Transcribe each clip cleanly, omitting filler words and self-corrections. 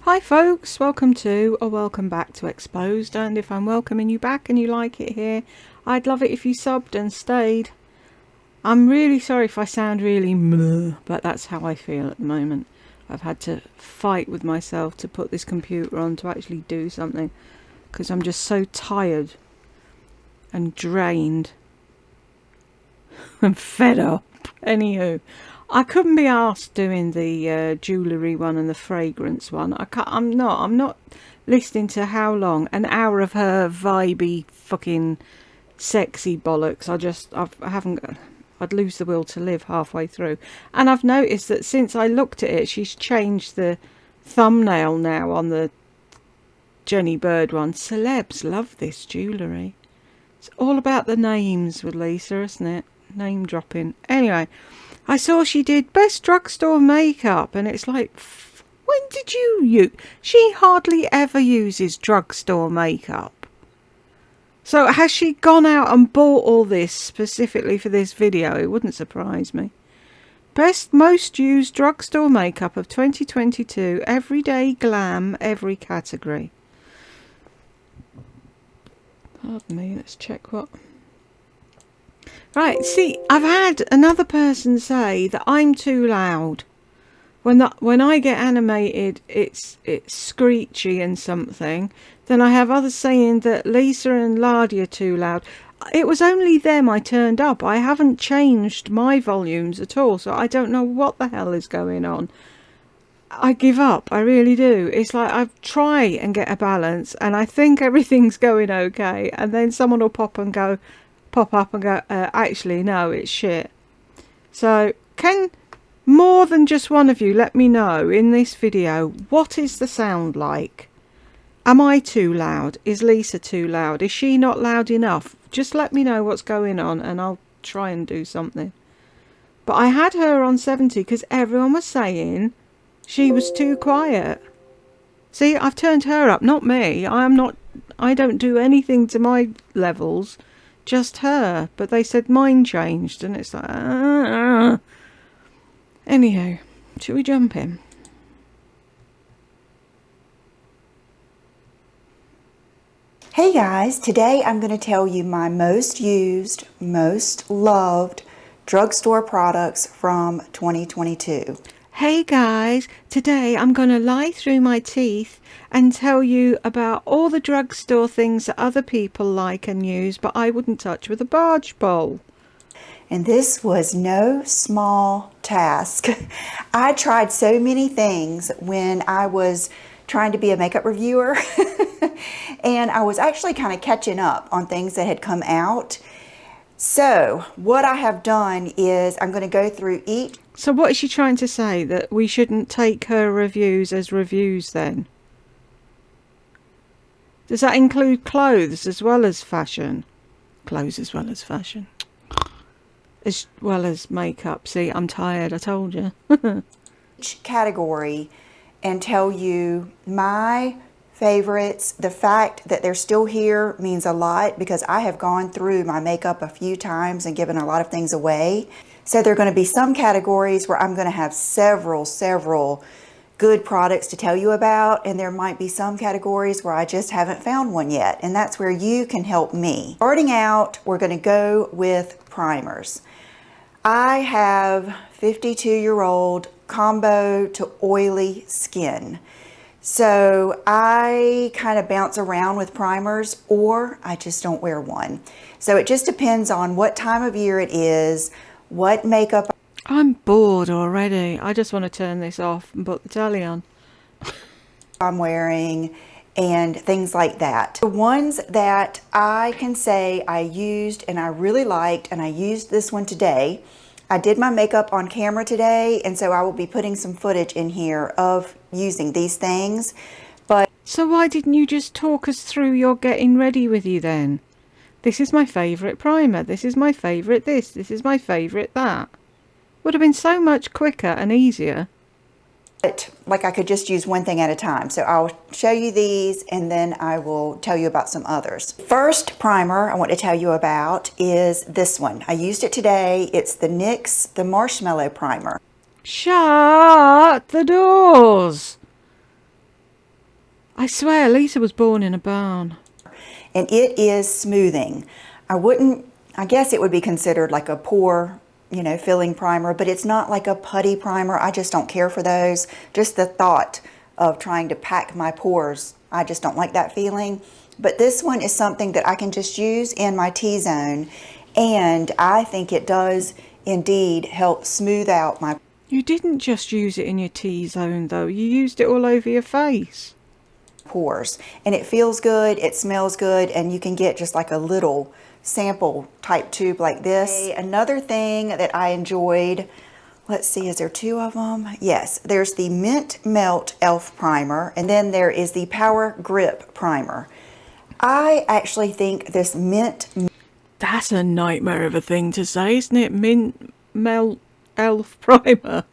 Hi folks, welcome to or welcome back to Exposed, and if I'm welcoming you back and you like it here, I'd love it if you subbed and stayed. I'm really sorry if I sound really meh, but that's how I feel at the moment. I've had to fight with myself to put this computer on to actually do something because I'm just so tired and drained and fed up. Anywho, I couldn't be asked doing the jewellery one and the fragrance one. I'm not listening to how long, an hour of her vibey fucking sexy bollocks. I haven't. I'd lose the will to live halfway through. And I've noticed that since I looked at it, she's changed the thumbnail now on the Jenny Bird one. Celebs love this jewellery. It's all about the names with Lisa, isn't it? Name dropping. Anyway, I saw she did best drugstore makeup, and it's like, when did you use? She hardly ever uses drugstore makeup. So has she gone out and bought all this specifically for this video? It wouldn't surprise me. Best most used drugstore makeup of 2022. Everyday glam, every category. Pardon me, let's check what. Right, see, I've had another person say that I'm too loud. When I get animated, it's screechy and something. Then I have others saying that Lisa and Lardy are too loud. It was only them I turned up. I haven't changed my volumes at all, so I don't know what the hell is going on. I give up, I really do. It's like I try and get a balance, and I think everything's going okay, and then someone will pop up and go, actually, no, it's shit. So, can more than just one of you let me know in this video, what is the sound like? Am I too loud? Is Lisa too loud? Is she not loud enough? Just let me know what's going on and I'll try and do something. But I had her on 70 because everyone was saying she was too quiet. See, I've turned her up, not me. I don't do anything to my levels. Just her, but they said mine changed, and it's like, Anyhow, should we jump in? Hey guys, today I'm going to tell you my most used, most loved drugstore products from 2022. Hey guys, today I'm going to lie through my teeth and tell you about all the drugstore things that other people like and use, but I wouldn't touch with a barge pole. And this was no small task. I tried so many things when I was trying to be a makeup reviewer, and I was actually kind of catching up on things that had come out. So what I have done is I'm going to go through each. So what is she trying to say? That we shouldn't take her reviews as reviews then? Does that include clothes as well as fashion? Clothes as well as fashion. As well as makeup. See, I'm tired, I told you. Each category and tell you my favorites. The fact that they're still here means a lot because I have gone through my makeup a few times and given a lot of things away. So there are going to be some categories where I'm going to have several good products to tell you about, and there might be some categories where I just haven't found one yet, and that's where you can help me. Starting out, we're going to go with primers. I have 52-year-old combo to oily skin. So I kind of bounce around with primers, or I just don't wear one. So it just depends on what time of year it is, what makeup. I'm bored already. I just want to turn this off and put the telly on. I'm wearing and things like that. The ones that I can say I used and I really liked, and I used this one today. I did my makeup on camera today, and so I will be putting some footage in here of using these things. But so why didn't you just talk us through your getting ready with you then? This is my favourite primer. This is my favourite this. This is my favourite that. Would have been so much quicker and easier. Like I could just use one thing at a time. So I'll show you these and then I will tell you about some others. First primer I want to tell you about is this one. I used it today. It's the NYX, the Marshmallow Primer. Shut the doors. I swear Lisa was born in a barn. And it is smoothing. I guess it would be considered like a pore, filling primer, but it's not like a putty primer. I just don't care for those. Just the thought of trying to pack my pores, I just don't like that feeling. But this one is something that I can just use in my T-zone, and I think it does indeed help smooth out my... You didn't just use it in your T-zone though, you used it all over your face. Pores, and it feels good, it smells good, and you can get just like a little sample type tube like this. Another thing that I enjoyed, let's see, is there two of them? Yes, there's the Mint Melt Elf Primer, and then there is the Power Grip Primer. I actually think this Mint... That's a nightmare of a thing to say, isn't it? Mint Melt Elf Primer.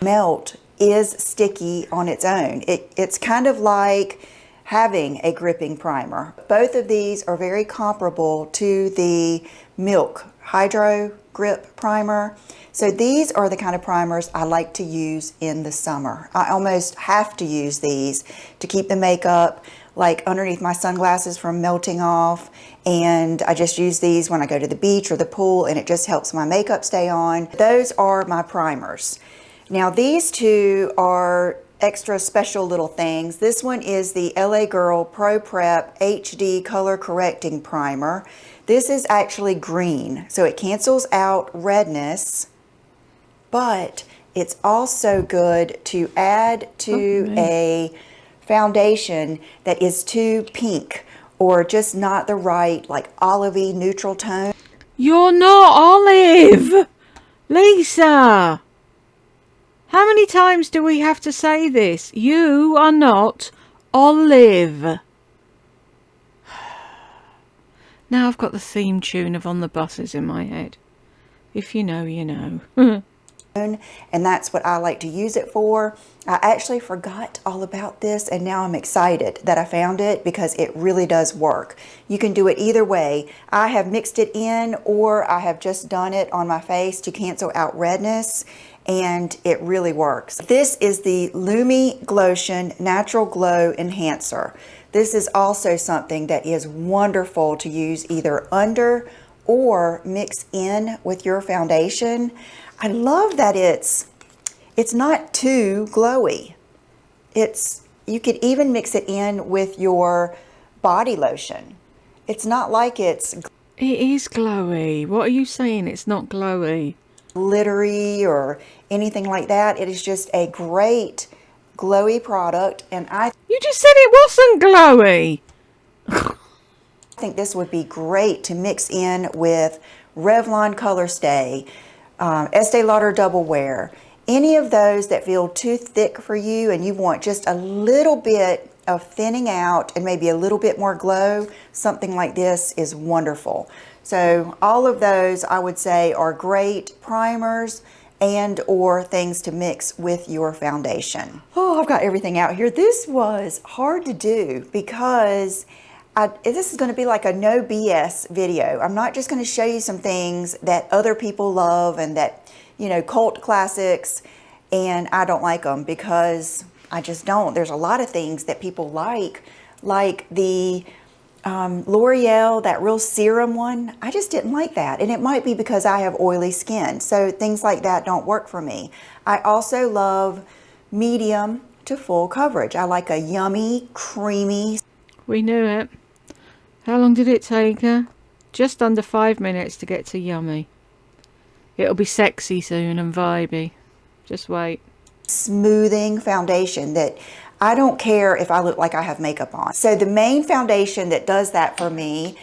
Melt is sticky on its own. It's kind of like having a gripping primer. Both of these are very comparable to the Milk Hydro Grip Primer. So these are the kind of primers I like to use in the summer. I almost have to use these to keep the makeup like underneath my sunglasses from melting off, and I just use these when I go to the beach or the pool, and it just helps my makeup stay on. Those are my primers. Now these two are extra special little things. This one is the LA Girl Pro Prep HD Color Correcting Primer. This is actually green, so it cancels out redness, but it's also good to add to a foundation that is too pink or just not the right like olivey neutral tone. You're not Olive! Lisa! How many times do we have to say this? You are not Olive. Now I've got the theme tune of On the Buses in my head. If you know, you know. And that's what I like to use it for. I actually forgot all about this, and now I'm excited that I found it because it really does work. You can do it either way. I have mixed it in, or I have just done it on my face to cancel out redness, and it really works. This is the Lumi Glotion Natural Glow Enhancer. This is also something that is wonderful to use either under or mix in with your foundation. I love that it's not too glowy. You could even mix it in with your body lotion. It's not like it's... It is glowy. What are you saying? It's not glowy. Glittery or anything like that. It is just a great glowy product, and You just said it wasn't glowy. I think this would be great to mix in with Revlon Color Stay, Estee Lauder Double Wear, any of those that feel too thick for you and you want just a little bit of thinning out and maybe a little bit more glow. Something like this is wonderful. So all of those I would say are great primers and or things to mix with your foundation. Oh, I've got everything out here. This was hard to do because this is going to be like a no BS video. I'm not just going to show you some things that other people love and that, you know, cult classics, and I don't like them because I just don't. There's a lot of things that people like the L'Oreal, that real serum one. I just didn't like that, and it might be because I have oily skin, so things like that don't work for me. I also love medium to full coverage. I like a yummy, creamy. We knew it. How long did it take her? Just under 5 minutes to get to yummy. It'll be sexy soon and vibey. Just wait. Smoothing foundation that I don't care if I look like I have makeup on. So the main foundation that does that for me,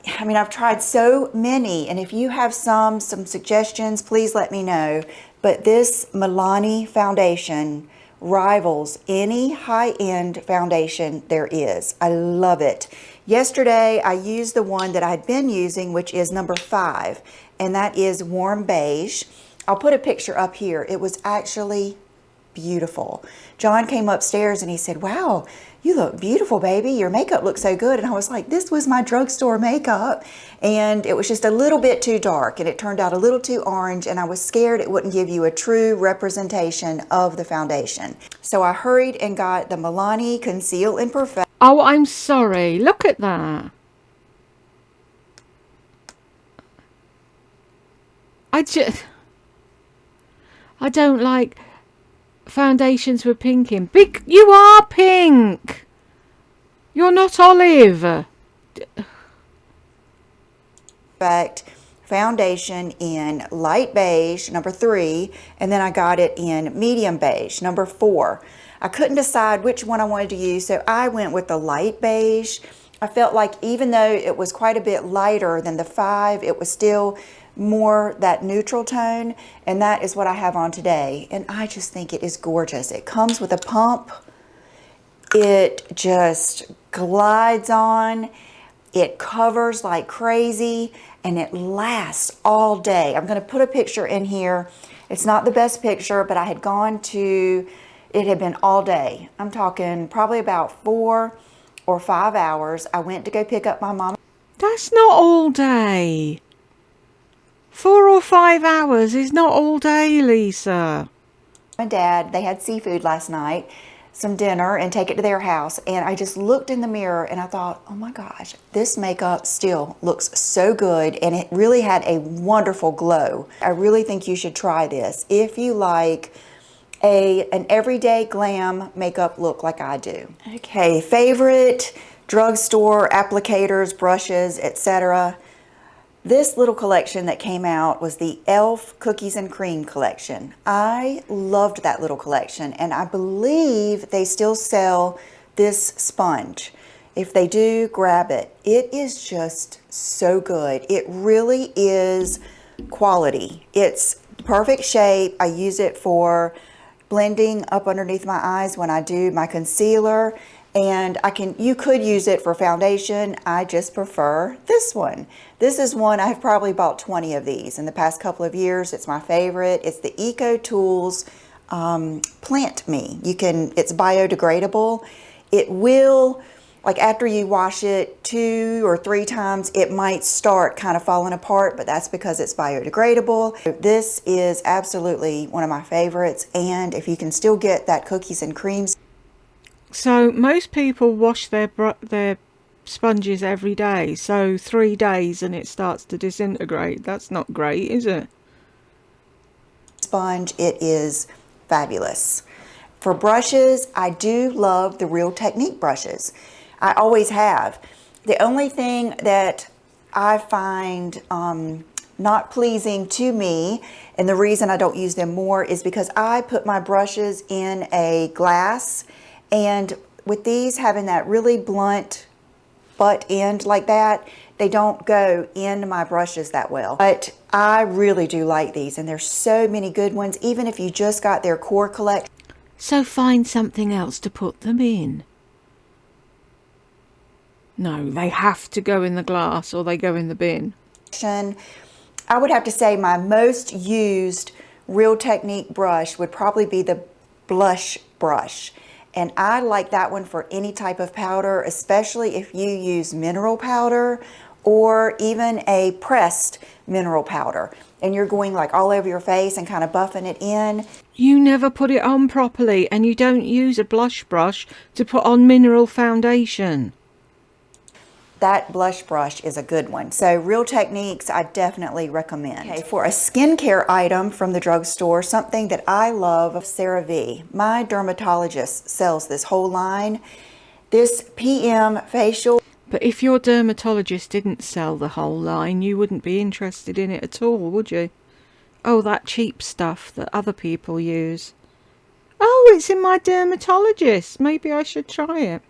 I mean, I've tried so many, and if you have some suggestions, please let me know. But this Milani foundation rivals any high-end foundation there is. I love it. Yesterday, I used the one that I'd been using, which is number 5, and that is Warm Beige. I'll put a picture up here. It was actually beautiful. John came upstairs and he said, wow, you look beautiful, baby. Your makeup looks so good. And I was like, this was my drugstore makeup. And it was just a little bit too dark, and it turned out a little too orange, and I was scared it wouldn't give you a true representation of the foundation. So I hurried and got the Milani Conceal and Perfect. Oh, I'm sorry. Look at that. I don't like foundations with pink in. You are pink. You're not olive. Foundation in light beige, number 3, and then I got it in medium beige, number 4. I couldn't decide which one I wanted to use, so I went with the light beige. I felt like even though it was quite a bit lighter than the 5, it was still more that neutral tone, and that is what I have on today. And I just think it is gorgeous. It comes with a pump. It just glides on. It covers like crazy, and it lasts all day. I'm going to put a picture in here. It's not the best picture, but I had gone to, it had been all day. I'm talking probably about 4 or 5 hours. I went to go pick up my mom. That's not all day. 4 or 5 hours is not all day, Lisa. My dad, they had seafood last night, some dinner, and take it to their house. And I just looked in the mirror and I thought, oh my gosh, this makeup still looks so good. And it really had a wonderful glow. I really think you should try this if you like an everyday glam makeup look like I do. Okay, favorite drugstore applicators, brushes, etc. This little collection that came out was the e.l.f. Cookies and Cream collection. I loved that little collection, and I believe they still sell this sponge. If they do, grab it. It is just so good. It really is quality. It's perfect shape. I use it for blending up underneath my eyes when I do my concealer. And you could use it for foundation. I just prefer this one. This is one, I've probably bought 20 of these in the past couple of years. It's my favorite. It's the Eco Tools Plant Me. It's biodegradable. It will, like after you wash it 2 or 3 times, it might start kind of falling apart, but that's because it's biodegradable. This is absolutely one of my favorites. And if you can still get that cookies and creams. So most people wash their sponges every day. So 3 days and it starts to disintegrate. That's not great, is it? Sponge, it is fabulous. For brushes, I do love the Real Technique brushes. I always have. The only thing that I find not pleasing to me, and the reason I don't use them more, is because I put my brushes in a glass. And with these having that really blunt butt end like that, they don't go in my brushes that well. But I really do like these, and there's so many good ones, even if you just got their core collection. So find something else to put them in. No, they have to go in the glass or they go in the bin. I would have to say my most used Real Technique brush would probably be the blush brush. And I like that one for any type of powder, especially if you use mineral powder or even a pressed mineral powder. And you're going like all over your face and kind of buffing it in. You never put it on properly, and you don't use a blush brush to put on mineral foundation. That blush brush is a good one. So Real Techniques, I definitely recommend. Okay, for a skincare item from the drugstore, something that I love, CeraVe. My dermatologist sells this whole line. This PM facial. But if your dermatologist didn't sell the whole line, you wouldn't be interested in it at all, would you? Oh, that cheap stuff that other people use. Oh, it's in my dermatologist. Maybe I should try it.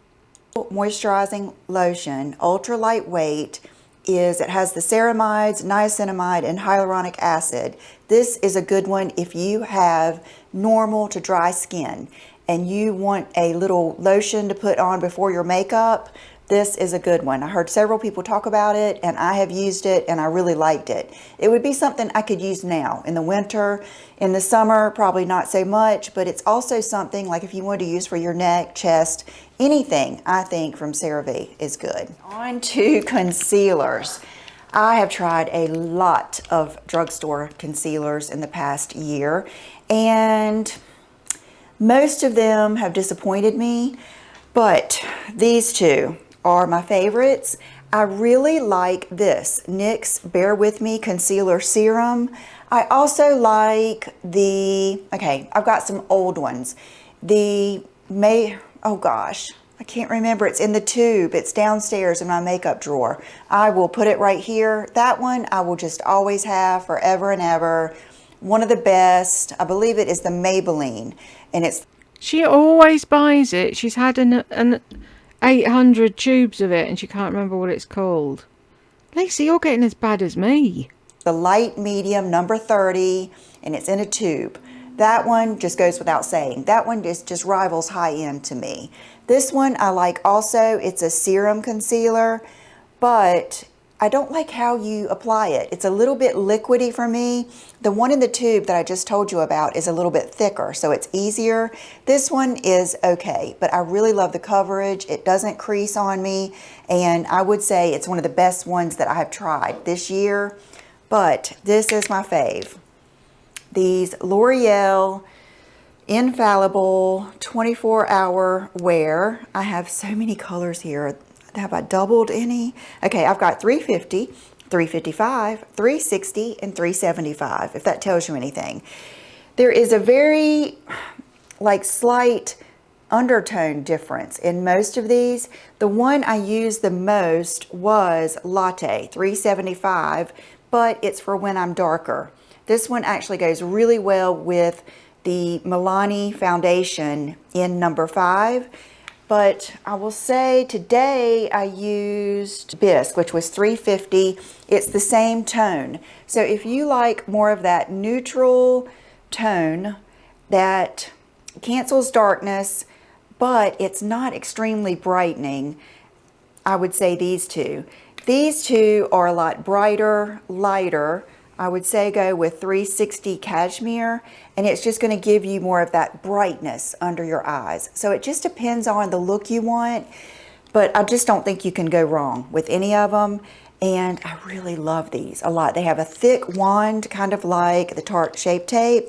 Moisturizing lotion, ultra lightweight, it has the ceramides, niacinamide, and hyaluronic acid. This is a good one if you have normal to dry skin and you want a little lotion to put on before your makeup. This is a good one. I heard several people talk about it, and I have used it, and I really liked it. It would be something I could use now in the winter. In the summer, probably not so much, but it's also something like if you wanted to use for your neck, chest, anything I think from CeraVe is good. On to concealers. I have tried a lot of drugstore concealers in the past year, and most of them have disappointed me, but these two are my favorites. I really like this NYX Bear With Me Concealer Serum. I also like the, okay, I've got some old ones. Oh gosh, I can't remember. It's in the tube. It's downstairs in my makeup drawer. I will put it right here. That one I will just always have forever and ever. One of the best. I believe it is the Maybelline, and it's... She always buys it. She's had an 800 tubes of it and she can't remember what it's called. Lacey, you're getting as bad as me. the light medium number 30, and it's in a tube. That one just goes without saying. That one just rivals high end to me. This one I like also. It's a serum concealer, but I don't like how you apply it. It's a little bit liquidy for me. The one in the tube that I just told you about is a little bit thicker, so it's easier. This one is okay, but I really love the coverage. It doesn't crease on me, and I would say it's one of the best ones that I have tried this year, but this is my fave. These L'Oreal Infallible 24-hour wear. I have so many colors here. Have I doubled any? Okay, I've got 350, 355, 360, and 375, if that tells you anything. There is a very, slight undertone difference in most of these. The one I used the most was Latte 375, but it's for when I'm darker. This one actually goes really well with the Milani foundation in number 5. But I will say today I used Bisque, which was 350. It's the same tone. So if you like more of that neutral tone that cancels darkness, but it's not extremely brightening, I would say these two. These two are a lot brighter, lighter. I would say go with 360 Cashmere, and it's just going to give you more of that brightness under your eyes. So it just depends on the look you want, but I just don't think you can go wrong with any of them. And I really love these a lot. They have a thick wand, kind of like the Tarte Shape Tape,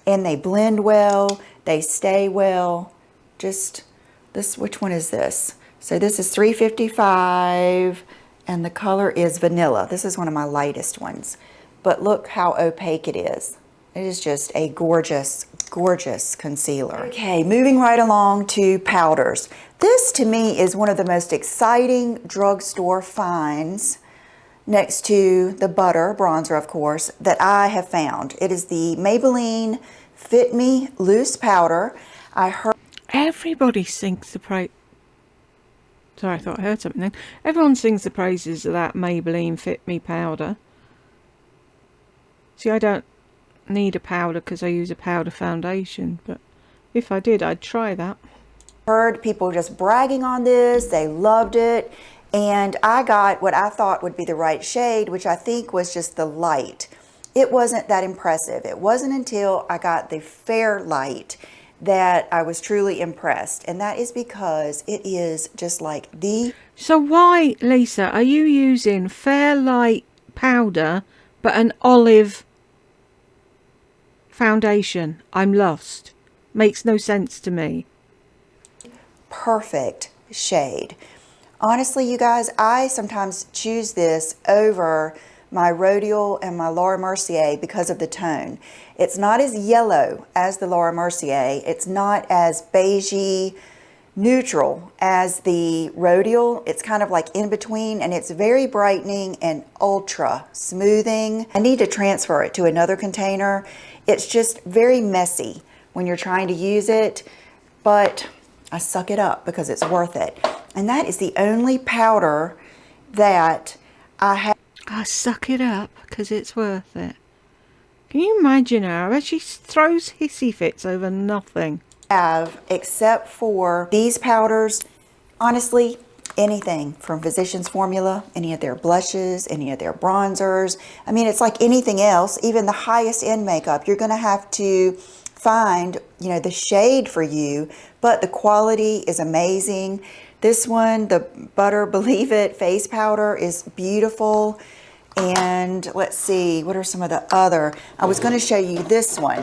and they blend well, they stay well. Just this, which one is this? So this is 355, and the color is Vanilla. This is one of my lightest ones. But look how opaque it is. It is just a gorgeous, gorgeous concealer. Okay, moving right along to powders. This to me is one of the most exciting drugstore finds, next to the butter bronzer, of course, that I have found. It is the Maybelline Fit Me Loose Powder. I heard Everybody sings the praise. Sorry, I thought I heard something then. Everyone sings the praises of that Maybelline Fit Me powder. See, I don't need a powder because I use a powder foundation, but if I did, I'd try that. Heard people just bragging on this. They loved it. And I got what I thought would be the right shade, which I think was just the light. It wasn't that impressive. It wasn't until I got the fair light that I was truly impressed. And that is because it is just like the... So why, Lisa, are you using fair light powder but an olive foundation? I'm lost. Makes no sense to me. Perfect shade. Honestly, you guys, I sometimes choose this over my Rodial and my Laura Mercier because of the tone. It's not as yellow as the Laura Mercier. It's not as beigey neutral as the Rodial. It's kind of like in between, and it's very brightening and ultra smoothing. I need to transfer it to another container. It's just very messy when you're trying to use it, but I suck it up because it's worth it. And that is the only powder that I have. I suck it up because it's worth it. Can you imagine her? I bet she throws hissy fits over nothing. Have except for these powders. Honestly, anything from Physicians Formula, any of their blushes, any of their bronzers. I mean, it's like anything else, even the highest end makeup, you're going to have to find, you know, the shade for you, but the quality is amazing. This one, the Butter Believe It face powder, is beautiful. And let's see, what are some of the other? I was going to show you this one.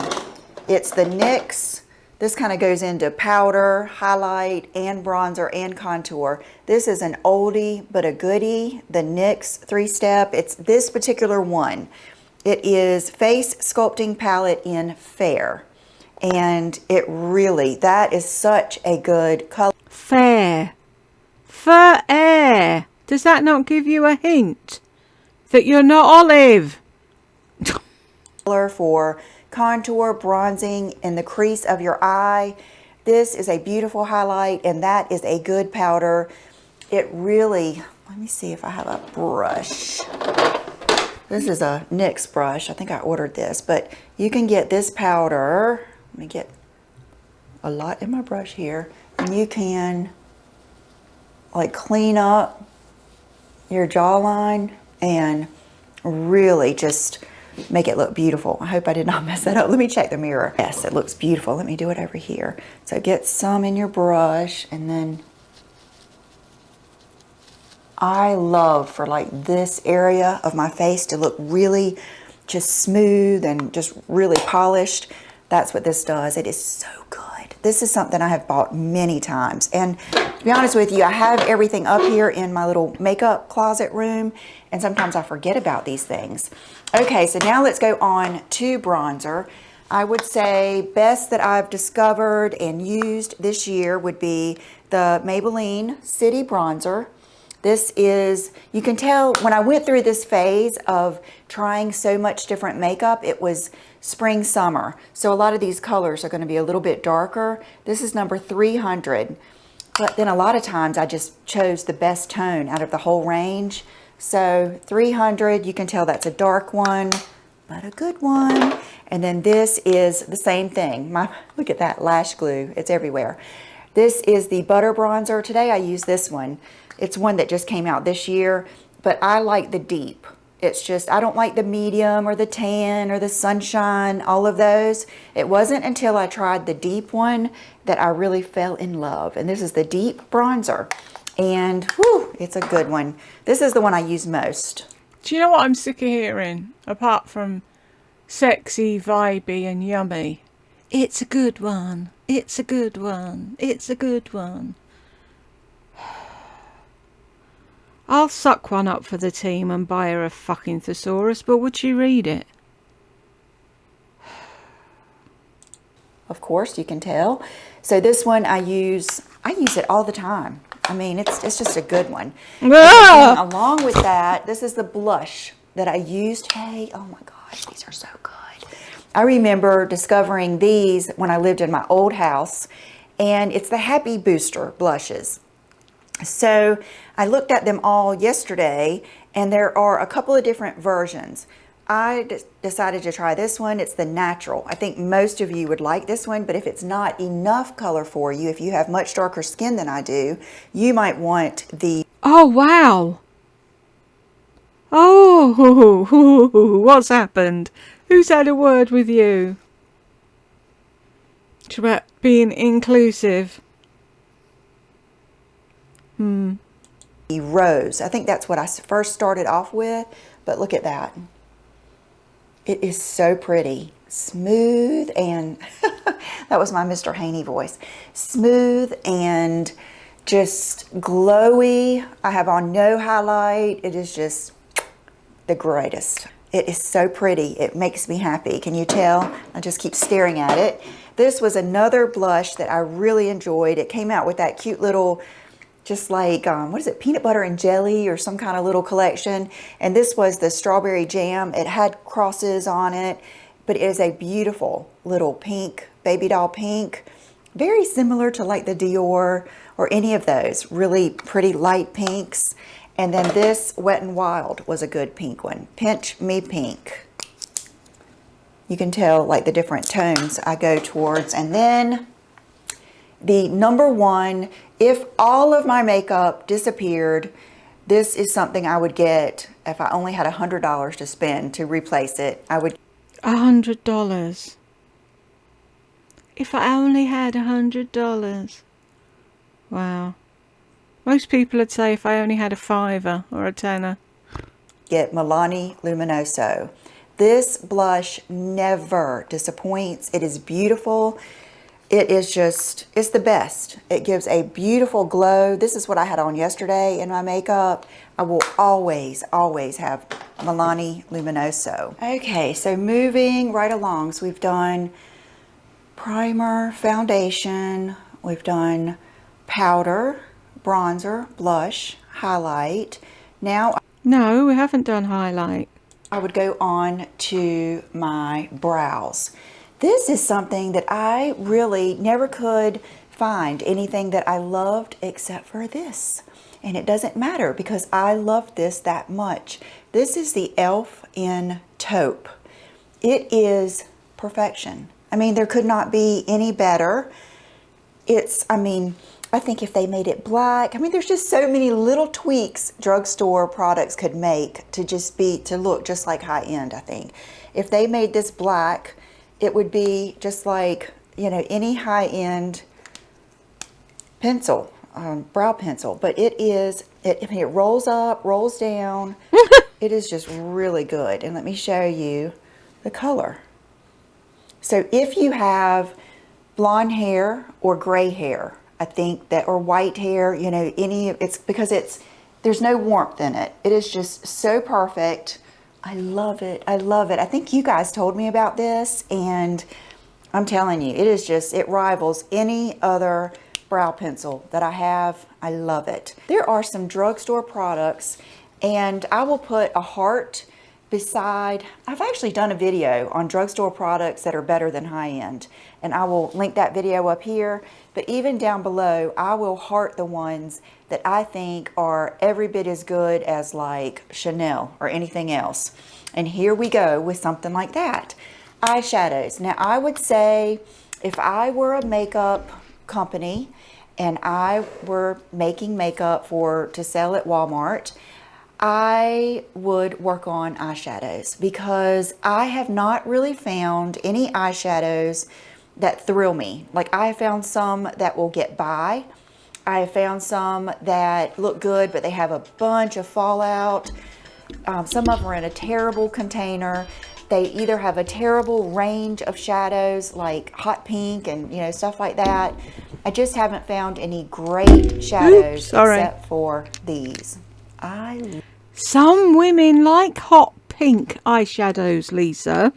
It's the NYX. This kind of goes into powder, highlight, and bronzer, and contour. This is an oldie but a goodie, the NYX 3-step. It's this particular one. It is Face Sculpting Palette in Fair. And it really, that is such a good color. Fair. Fair. Does that not give you a hint that you're not Olive? For contour, bronzing, in the crease of your eye. This is a beautiful highlight, and that is a good powder. It really, let me see if I have a brush. This is a NYX brush. I think I ordered this, but you can get this powder. Let me get a lot in my brush here, and you can like clean up your jawline and really just make it look beautiful. I hope I did not mess that up. Let me check the mirror. Yes, it looks beautiful. Let me do it over here. So get some in your brush, and then I love for like this area of my face to look really just smooth and just really polished. That's what this does. It is so good. This is something I have bought many times. And to be honest with you, I have everything up here in my little makeup closet room, and sometimes I forget about these things. Okay, so now let's go on to bronzer. I would say best that I've discovered and used this year would be the Maybelline City Bronzer. This is, you can tell when I went through this phase of trying so much different makeup, it was spring, summer. So a lot of these colors are going to be a little bit darker. This is number 300. But then a lot of times I just chose the best tone out of the whole range. So 300, you can tell that's a dark one, but a good one. And then this is the same thing. Look at that lash glue. It's everywhere. This is the Butter Bronzer. Today I use this one. It's one that just came out this year, but I like the deep. It's just, I don't like the medium or the tan or the sunshine, all of those. It wasn't until I tried the deep one that I really fell in love. And this is the deep bronzer. And whew, it's a good one. This is the one I use most. Do you know what I'm sick of hearing? Apart from sexy, vibey and yummy. It's a good one. It's a good one. It's a good one. I'll suck one up for the team and buy her a fucking thesaurus, but would she read it? Of course, you can tell. So this one I use it all the time. I mean, it's just a good one. Ah! And along with that, this is the blush that I used. Hey, oh my gosh, these are so good. I remember discovering these when I lived in my old house, and it's the Happy Booster blushes. So I looked at them all yesterday, and there are a couple of different versions. I decided to try this one. It's the natural. I think most of you would like this one, but if it's not enough color for you, if you have much darker skin than I do, you might want the... Oh, wow. Oh, what's happened? Who's had a word with you? It's about being inclusive. Rose. I think that's what I first started off with, but look at that. It is so pretty. Smooth and that was my Mr. Haney voice. Smooth and just glowy. I have on no highlight. It is just the greatest. It is so pretty. It makes me happy. Can you tell? I just keep staring at it. This was another blush that I really enjoyed. It came out with that cute little, just like, what is it, peanut butter and jelly or some kind of little collection. And this was the strawberry jam. It had crosses on it, but it is a beautiful little pink, baby doll pink. Very similar to like the Dior or any of those really pretty light pinks. And then this Wet n Wild was a good pink one. Pinch Me Pink. You can tell like the different tones I go towards. And then the number one, if all of my makeup disappeared, this is something I would get if I only had $100 to spend to replace it. I would. $100. If I only had $100. Wow. Most people would say if I only had a fiver or a tenner. Get Milani Luminoso. This blush never disappoints. It is beautiful. It is just, it's the best. It gives a beautiful glow. This is what I had on yesterday in my makeup. I will always, always have Milani Luminoso. Okay, so moving right along. So we've done primer, foundation, we've done powder, bronzer, blush, highlight. Now, No, we haven't done highlight. I would go on to my brows. This is something that I really never could find anything that I loved except for this. And it doesn't matter because I love this that much. This is the e.l.f. in taupe. It is perfection. I mean, there could not be any better. It's, I mean, I think if they made it black, I mean, there's just so many little tweaks drugstore products could make to just be, to look just like high end, I think. If they made this black, it would be just like, you know, any high end pencil, brow pencil. But it is, I mean, it rolls up, rolls down. It is just really good. And let me show you the color. So if you have blonde hair or gray hair, I think that, or white hair, you know, it's because there's no warmth in it. It is just so perfect. I love it. I love it. I think you guys told me about this, and I'm telling you, it is just, it rivals any other brow pencil that I have. I love it. There are some drugstore products, and I will put a heart beside, I've actually done a video on drugstore products that are better than high-end, and I will link that video up here. But even down below, I will heart the ones that I think are every bit as good as like Chanel or anything else. And here we go with something like that. Eyeshadows. Now I would say if I were a makeup company and I were making makeup to sell at Walmart, I would work on eyeshadows because I have not really found any eyeshadows that thrill me. Like I have found some that will get by. I have found some that look good, but they have a bunch of fallout. Some of them are in a terrible container. They either have a terrible range of shadows like hot pink and, you know, stuff like that. I just haven't found any great shadows except for these. Some women like hot pink eyeshadows, Lisa.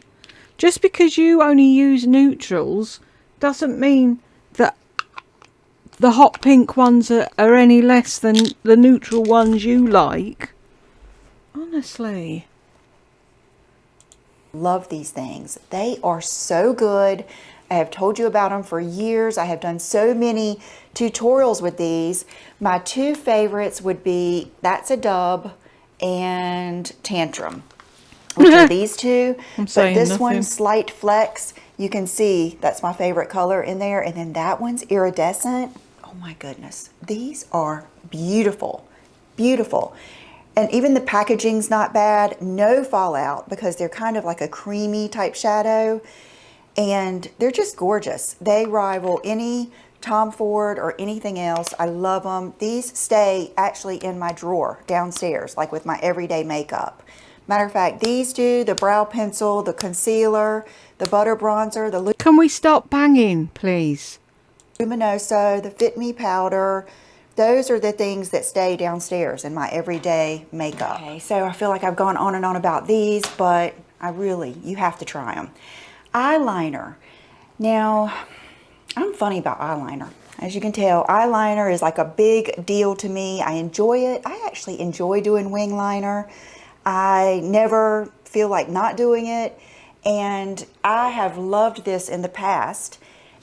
Just because you only use neutrals doesn't mean that the hot pink ones are any less than the neutral ones you like. Honestly. Love these things. They are so good. I have told you about them for years. I have done so many tutorials with these. My two favorites would be That's a Dub and Tantrum, which are these two. But this one, Slight Flex, you can see that's my favorite color in there. And then that one's Iridescent. Oh my goodness. These are beautiful, beautiful. And even the packaging's not bad. No fallout because they're kind of like a creamy type shadow. And they're just gorgeous. They rival any Tom Ford or anything else. I love them. These stay actually in my drawer downstairs, like with my everyday makeup. Matter of fact, these do, the brow pencil, the concealer, the butter bronzer, the Can we stop banging, please? Luminoso, the Fit Me powder. Those are the things that stay downstairs in my everyday makeup. Okay, so I feel like I've gone on and on about these, but you have to try them. Eyeliner. Now, I'm funny about eyeliner. As you can tell, eyeliner is like a big deal to me. I enjoy it. I actually enjoy doing wing liner. I never feel like not doing it. And I have loved this in the past.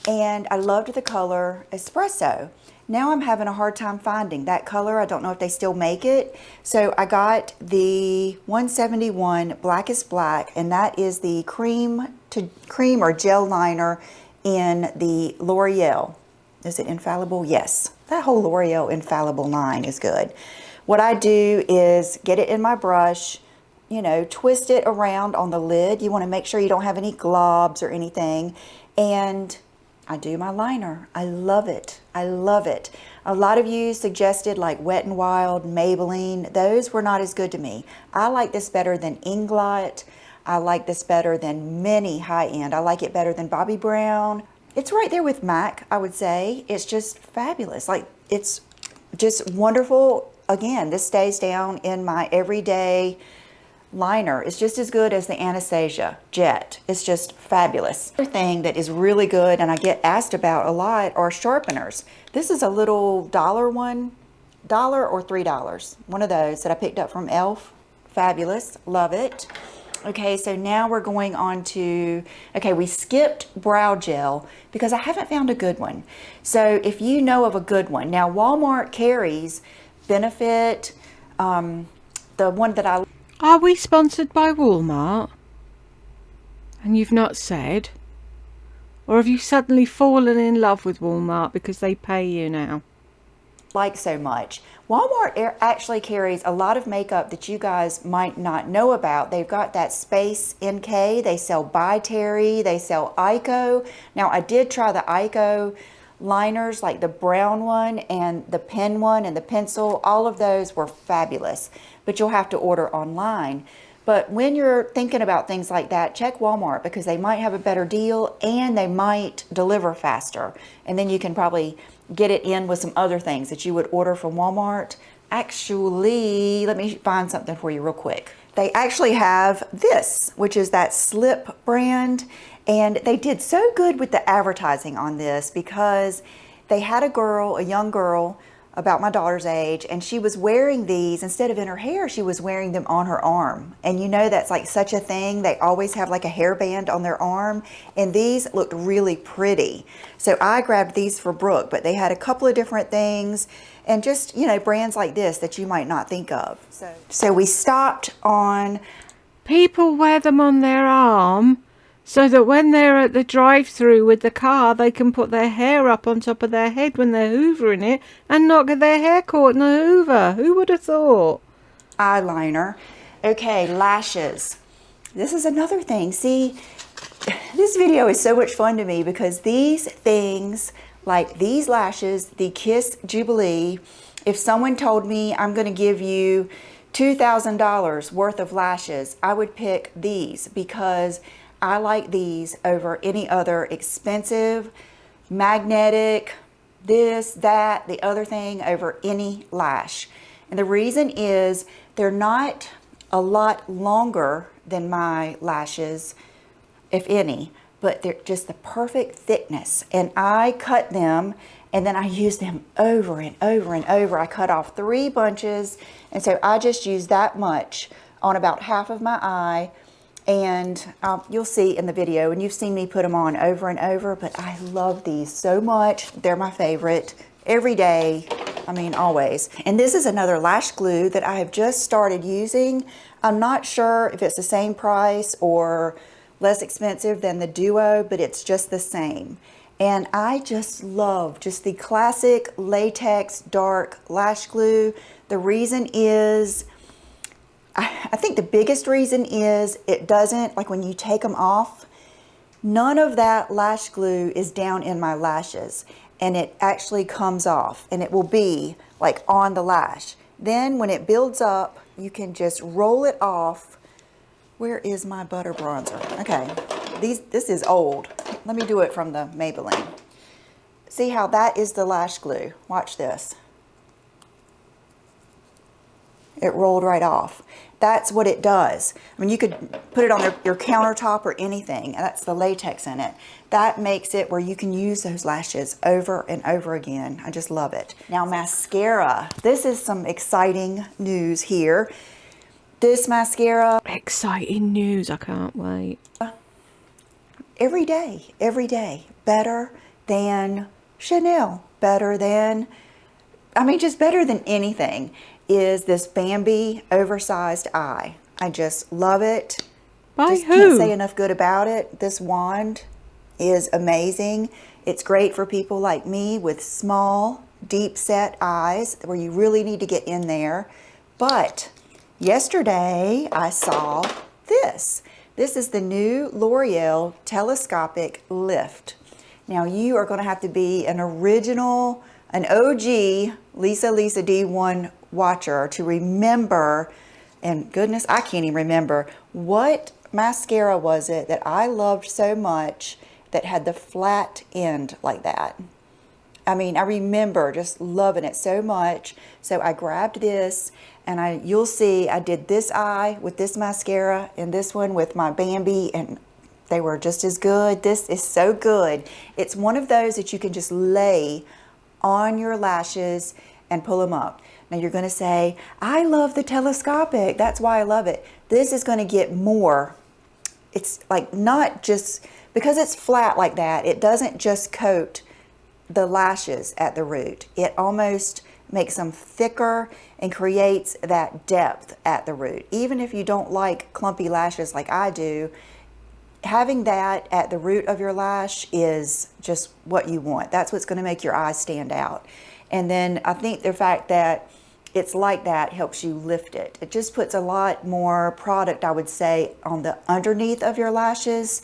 And I loved the color Espresso. Now I'm having a hard time finding that color. I don't know if they still make it. So I got the 171 Blackest Black, and that is the cream or gel liner in the L'Oreal Is it Infallible? Yes. That whole L'Oreal Infallible line is good. What I do is get it in my brush, you know, twist it around on the lid. You want to make sure you don't have any globs or anything. And I do my liner. I love it. I love it. A lot of you suggested like Wet n Wild, Maybelline. Those were not as good to me. I like this better than Inglot. I like this better than many high-end. I like it better than Bobbi Brown. It's right there with MAC, I would say. It's just fabulous. Like, it's just wonderful. Again, this stays down in my everyday liner. It's just as good as the Anastasia Jet. It's just fabulous. Another thing that is really good and I get asked about a lot are sharpeners. This is a little $1 or $3. One of those that I picked up from Elf. Fabulous. Love it. Okay, so now we're going on to, okay, we skipped brow gel because I haven't found a good one. So if you know of a good one, now Walmart carries Benefit, the one that I... Are we sponsored by Walmart? And you've not said? Or have you suddenly fallen in love with Walmart because they pay you now? like so much. Walmart actually carries a lot of makeup that you guys might not know about. They've got that Space NK, they sell By Terry, they sell Ico. Now I did try the Ico liners, like the brown one and the pen one and the pencil. All of those were fabulous, but you'll have to order online. But when you're thinking about things like that, check Walmart because they might have a better deal and they might deliver faster. And then you can probably get it in with some other things that you would order from Walmart. Actually, let me find something for you real quick. They actually have this, which is that Slip brand. And they did so good with the advertising on this because they had a young girl, about my daughter's age, and she was wearing these, instead of in her hair, she was wearing them on her arm. And you know that's like such a thing. They always have like a hairband on their arm, and these looked really pretty. So I grabbed these for Brooke, but they had a couple of different things and just, you know, brands like this that you might not think of. So we stopped on... People wear them on their arm so that when they're at the drive-through with the car, they can put their hair up on top of their head when they're hoovering it and not get their hair caught in the hoover. Who would have thought? Eyeliner. Okay, lashes. This is another thing. See, this video is so much fun to me because these things, like these lashes, the Kiss Jubilee, if someone told me I'm going to give you $2,000 worth of lashes, I would pick these because I like these over any other expensive, magnetic, this, that, the other thing over any lash. And the reason is they're not a lot longer than my lashes, if any, but they're just the perfect thickness. And I cut them and then I use them over and over and over. I cut off 3 bunches, and so I just use that much on about half of my eye. And you'll see in the video, and you've seen me put them on over and over, but I love these so much. They're my favorite every day. I mean, always. And this is another lash glue that I have just started using. I'm not sure if it's the same price or less expensive than the Duo, but it's just the same. And I just love just the classic latex dark lash glue. The reason is, I think the biggest reason is it doesn't, like when you take them off, none of that lash glue is down in my lashes, and it actually comes off, and it will be like on the lash. Then when it builds up, you can just roll it off. Where is my butter bronzer? Okay, this is old. Let me do it from the Maybelline. See how that is the lash glue? Watch this. It rolled right off. That's what it does. I mean, you could put it on your countertop or anything, and that's the latex in it. That makes it where you can use those lashes over and over again. I just love it. Now, mascara. This is some exciting news here. This mascara. Exciting news, I can't wait. Every day, better than Chanel, better than, I mean, just better than anything, is this Bambi oversized eye. I just love it. By just who? Can't say enough good about it. This wand is amazing. It's great for people like me with small, deep set eyes where you really need to get in there. But yesterday I saw this. This is the new L'Oreal Telescopic Lift. Now you are going to have to be an original, an OG Lisa D1 watcher to remember, and goodness, I can't even remember, what mascara was it that I loved so much that had the flat end like that. I mean, I remember just loving it so much. So I grabbed this, and you'll see I did this eye with this mascara and this one with my Bambi, and they were just as good. This is so good. It's one of those that you can just lay on your lashes and pull them up. Now you're going to say, I love the telescopic. That's why I love it. This is going to get more. It's like not just, because it's flat like that, it doesn't just coat the lashes at the root. It almost makes them thicker and creates that depth at the root. Even if you don't like clumpy lashes like I do, having that at the root of your lash is just what you want. That's what's going to make your eyes stand out. And then I think the fact that it's like that helps you lift it. It just puts a lot more product, I would say, on the underneath of your lashes.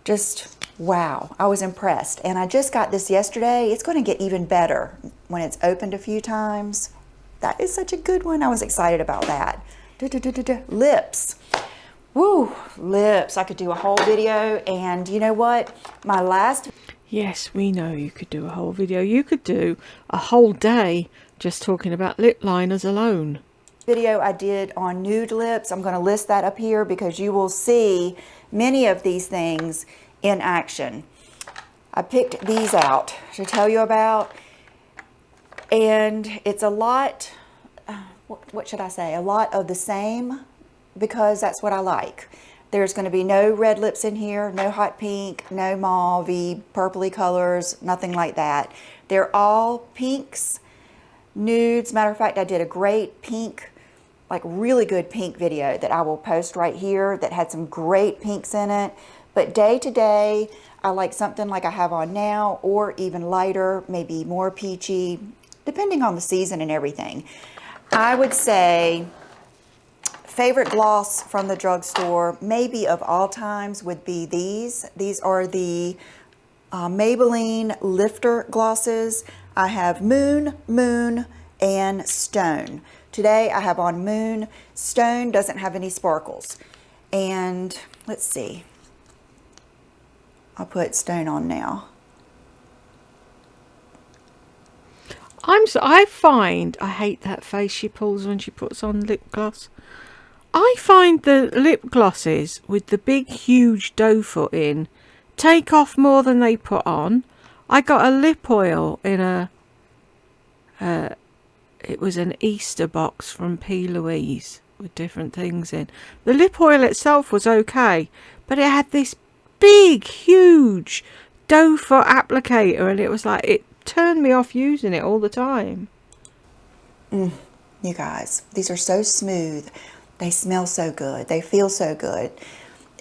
Just wow, I was impressed. And I just got this yesterday. It's going to get even better when it's opened a few times. That is such a good one. I was excited about that. Lips. Woo, lips. I could do a whole video. And you know what? My last... Yes, we know you could do a whole video. You could do a whole day just talking about lip liners alone. Video I did on nude lips. I'm going to list that up here because you will see many of these things in action. I picked these out to tell you about, and it's a lot, what should I say, a lot of the same, because that's what I like. There's going to be no red lips in here, no hot pink, no mauve-y, purpley colors, nothing like that. They're all pinks, nudes. Matter of fact, I did a great pink, like really good pink video that I will post right here that had some great pinks in it. But day to day, I like something like I have on now, or even lighter, maybe more peachy, depending on the season and everything. I would say favorite gloss from the drugstore, maybe of all times, would be these. These are the Maybelline Lifter glosses. I have Moon, Moon, and Stone. Today I have on Moon. Stone doesn't have any sparkles. And let's see. I'll put Stone on now. I find, I hate that face she pulls when she puts on lip gloss. I find the lip glosses with the big huge doe foot in take off more than they put on. I got a lip oil in it was an Easter box from P. Louise with different things in. The lip oil itself was okay, but it had this big, huge doe foot applicator, and it was like, it turned me off using it all the time. You guys, these are so smooth. They smell so good. They feel so good.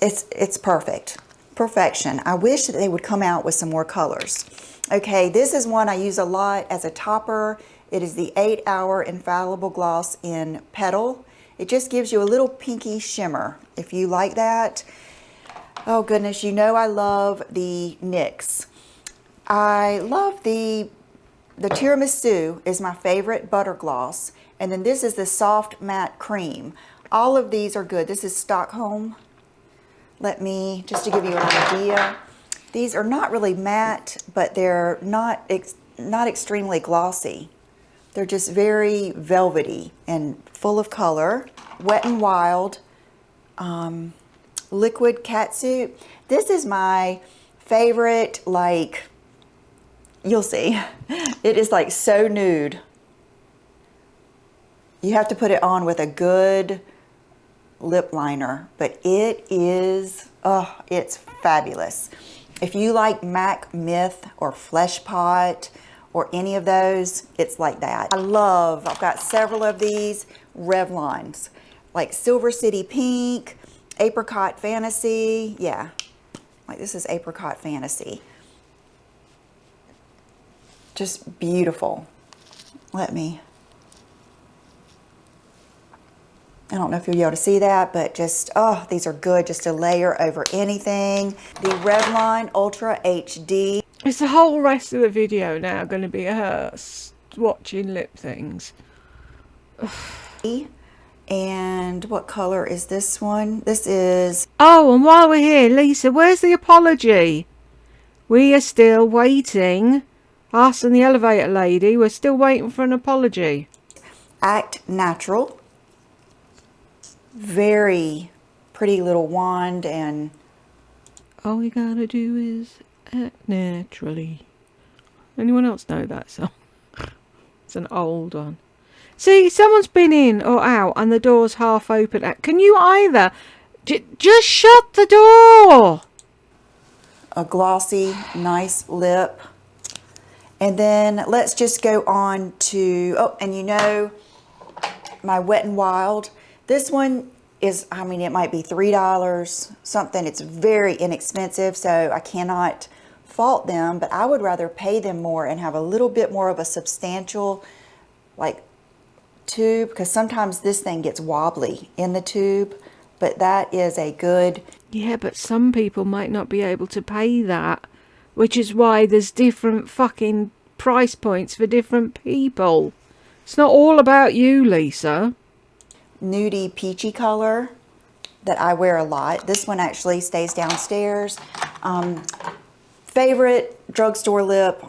It's perfect. Perfection. I wish that they would come out with some more colors. Okay, this is one I use a lot as a topper. It is the 8-Hour Infallible Gloss in Petal. It just gives you a little pinky shimmer, if you like that. Oh goodness, you know I love the NYX. I love the Tiramisu is my favorite butter gloss. And then this is the Soft Matte Cream. All of these are good. This is Stockholm. Let me, just to give you an idea. These are not really matte, but they're not extremely glossy. They're just very velvety and full of color. Wet n Wild Liquid Catsuit. This is my favorite, like, you'll see. It is like so nude. You have to put it on with a good lip liner, but it is, oh, it's fabulous. If you like MAC Myth or Flesh Pot or any of those, it's like that. I've got several of these Revlons, like Silver City Pink, Apricot Fantasy. Yeah, like this is Apricot Fantasy. Just beautiful. I don't know if you'll be able to see that, but just, oh, these are good just to layer over anything. The Revlon Ultra HD. It's the whole rest of the video now going to be her watching lip things. And what color is this one? This is... Oh, and while we're here, Lisa, where's the apology? We are still waiting. Us and the elevator lady, we're still waiting for an apology. Act Natural. Very pretty little wand, and all you gotta do is act naturally. Anyone else know that song? It's an old one. See, someone's been in or out and the door's half open. Can you either just shut the door? A glossy, nice lip. And then let's just go on to, oh, and you know, my Wet n Wild. This one is, I mean, it might be $3 something. It's very inexpensive, so I cannot fault them, but I would rather pay them more and have a little bit more of a substantial, like, tube, because sometimes this thing gets wobbly in the tube, but that is a good... Yeah, but some people might not be able to pay that, which is why there's different fucking price points for different people. It's not all about you, Lisa. Nudie peachy color that I wear a lot. This one actually stays downstairs. Favorite drugstore lip,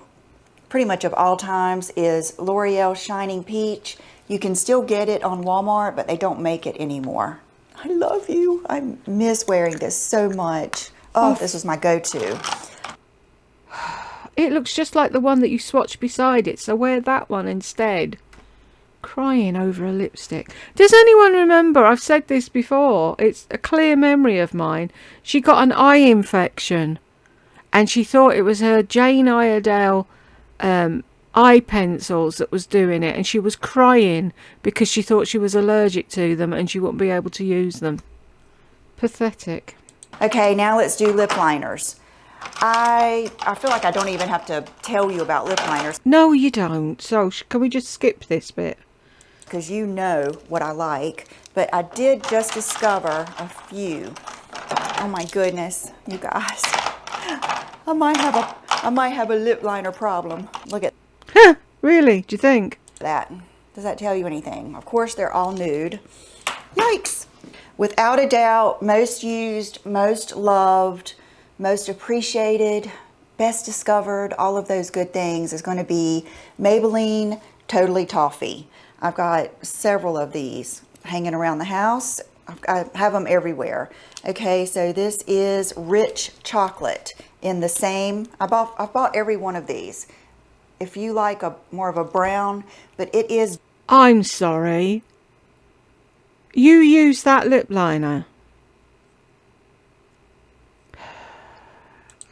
pretty much of all times, is L'Oreal Shining Peach. You can still get it on Walmart, but they don't make it anymore. I love you. I miss wearing this so much. Oh, this was my go-to. It looks just like the one that you swatched beside it, so wear that one instead. Crying over a lipstick. Does anyone remember? I've said this before. It's a clear memory of mine. She got an eye infection and she thought it was her Jane Iredale eye pencils that was doing it, and she was crying because she thought she was allergic to them and she wouldn't be able to use them. Pathetic. Okay, now let's do lip liners. I feel like I don't even have to tell you about lip liners. No, you don't. So can we just skip this bit? Because you know what I like. But I did just discover a few. Oh my goodness, you guys. I might have a lip liner problem. Look at Huh, really? Do you think? that. Does that tell you anything? Of course, they're all nude. Yikes. Without a doubt, most used, most loved, most appreciated, best discovered, all of those good things is going to be Maybelline Totally Toffee. I've got several of these hanging around the house. I have them everywhere. Okay, so this is Rich Chocolate in the same, I've bought every one of these. If you like a more of a brown, but it is... I'm sorry. You use that lip liner.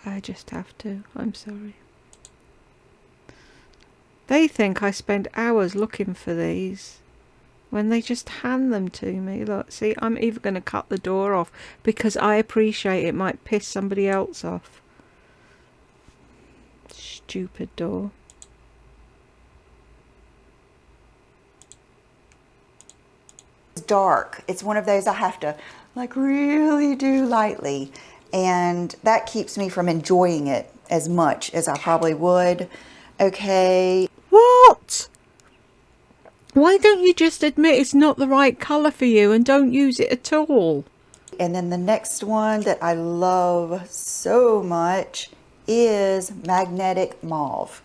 I just have to. I'm sorry. They think I spend hours looking for these when they just hand them to me. Look, see, I'm even going to cut the door off because I appreciate it might piss somebody else off. Stupid door. Dark. It's one of those I have to like really do lightly, and that keeps me from enjoying it as much as I probably would. Okay. What? Why don't you just admit it's not the right colour for you and don't use it at all? And then the next one that I love so much is Magnetic Mauve.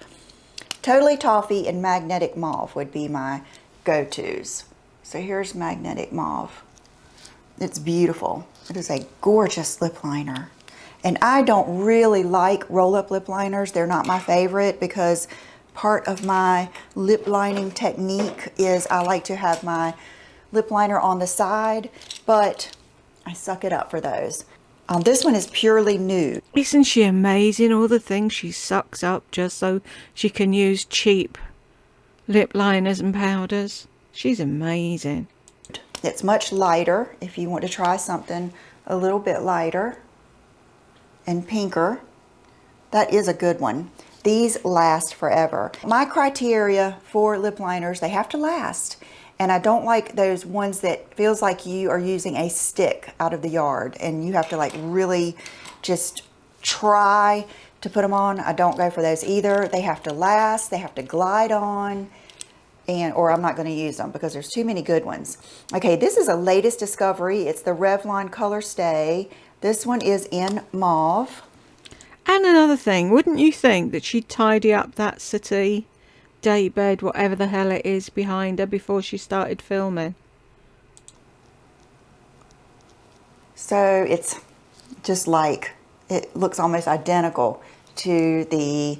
Totally Toffee and Magnetic Mauve would be my go-tos. So here's Magnetic Mauve. It's beautiful. It is a gorgeous lip liner. And I don't really like roll-up lip liners. They're not my favorite because part of my lip lining technique is I like to have my lip liner on the side, but I suck it up for those. This one is purely nude. Isn't she amazing? All the things she sucks up just so she can use cheap lip liners and powders. She's amazing. It's much lighter if you want to try something a little bit lighter and pinker. That is a good one. These last forever. My criteria for lip liners, they have to last. And I don't like those ones that feels like you are using a stick out of the yard and you have to like really just try to put them on. I don't go for those either. They have to last, they have to glide on, or I'm not going to use them because there's too many good ones. Okay, this is a latest discovery. It's the Revlon Color Stay. This one is in mauve. And another thing, wouldn't you think that she'd tidy up that settee, daybed, whatever the hell it is behind her before she started filming? So it's just like, it looks almost identical to the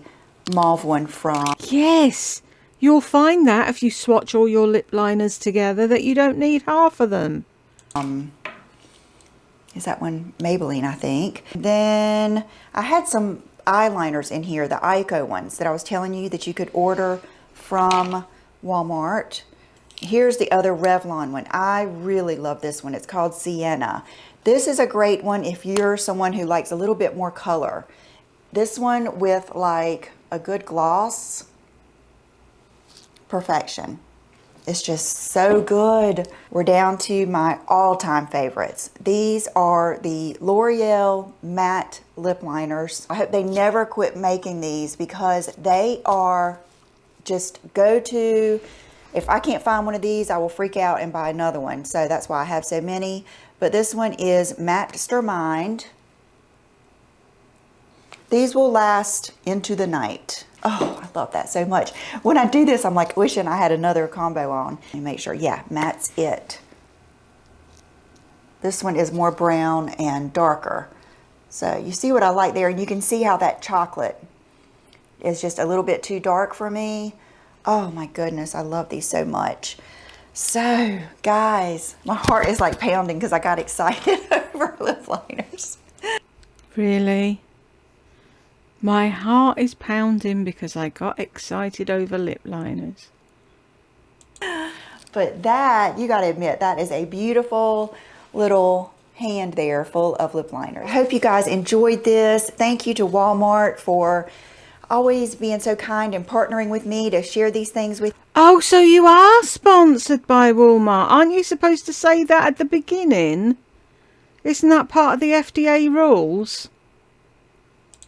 mauve one from... Yes, you'll find that if you swatch all your lip liners together that you don't need half of them. Is that one Maybelline, I think. Then I had some eyeliners in here, the Ico ones that I was telling you that you could order from Walmart. Here's the other Revlon one. I really love this one. It's called Sienna. This is a great one if you're someone who likes a little bit more color. This one with like a good gloss, perfection. It's just so good. We're down to my all-time favorites. These are the L'Oreal matte lip liners. I hope they never quit making these because they are just go-to. If I can't find one of these, I will freak out and buy another one. So that's why I have so many. But this one is Mastermind. These will last into the night. Oh, I love that so much. When I do this, I'm like wishing I had another combo on. And make sure, yeah, matte's it. This one is more brown and darker. So you see what I like there, and you can see how that chocolate is just a little bit too dark for me. Oh my goodness, I love these so much. So, guys, my heart is like pounding because I got excited over lip liners. Really? My heart is pounding because I got excited over lip liners. But that, you got to admit, that is a beautiful little hand there full of lip liners. I hope you guys enjoyed this. Thank you to Walmart for always being so kind and partnering with me to share these things with. Oh, so you are sponsored by Walmart. Aren't you supposed to say that at the beginning? Isn't that part of the FDA rules?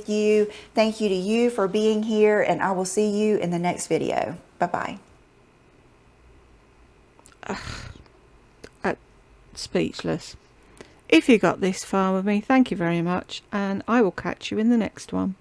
You. Thank you to you for being here, and I will see you in the next video. Bye-bye. Speechless. If you got this far with me, thank you very much, and I will catch you in the next one.